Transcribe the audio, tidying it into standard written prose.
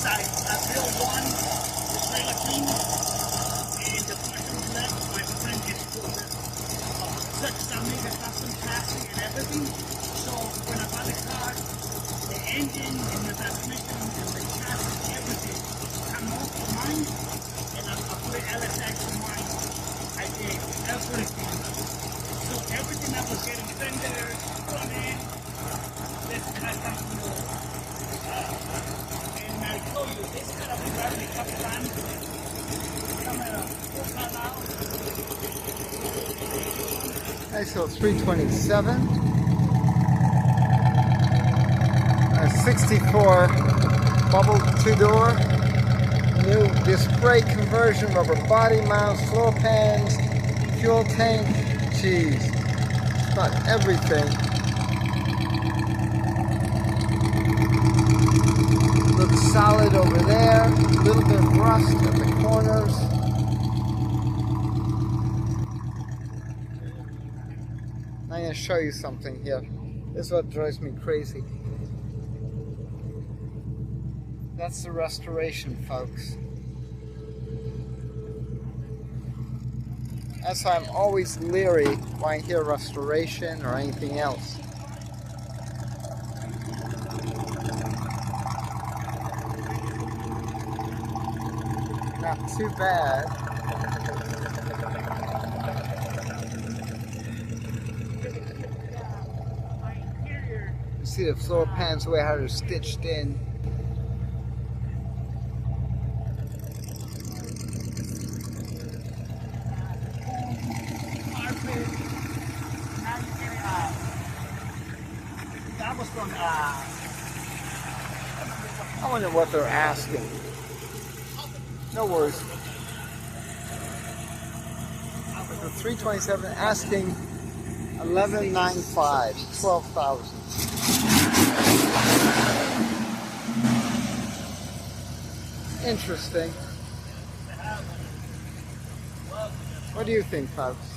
I built one, the trailer clean, and the person left, my friend just put such a mega custom chassis and everything. So when I bought the car, the engine and the transmission and the chassis, everything come off of mine, and I put LSX on mine. I did everything. So everything I was getting fenders, front end, this custom. And I told you, this car I've been driving a couple times. I'm at a full Carlisle. ISO 327. A 64 bubble 2-door. New disc brake conversion, rubber body mounts, floor pans, fuel tank. Jeez, it's not everything. Looks solid over there. A little bit of rust at the corners. I'm going to show you something here. This is what drives me crazy. That's the restoration, folks. That's why I'm always leery when I hear restoration or anything else. Not too bad. You see the floor pans, the way how they're stitched in. That was from, I wonder what they're asking. No worries. The 327 asking 1195, 12,000. Interesting. What do you think, folks?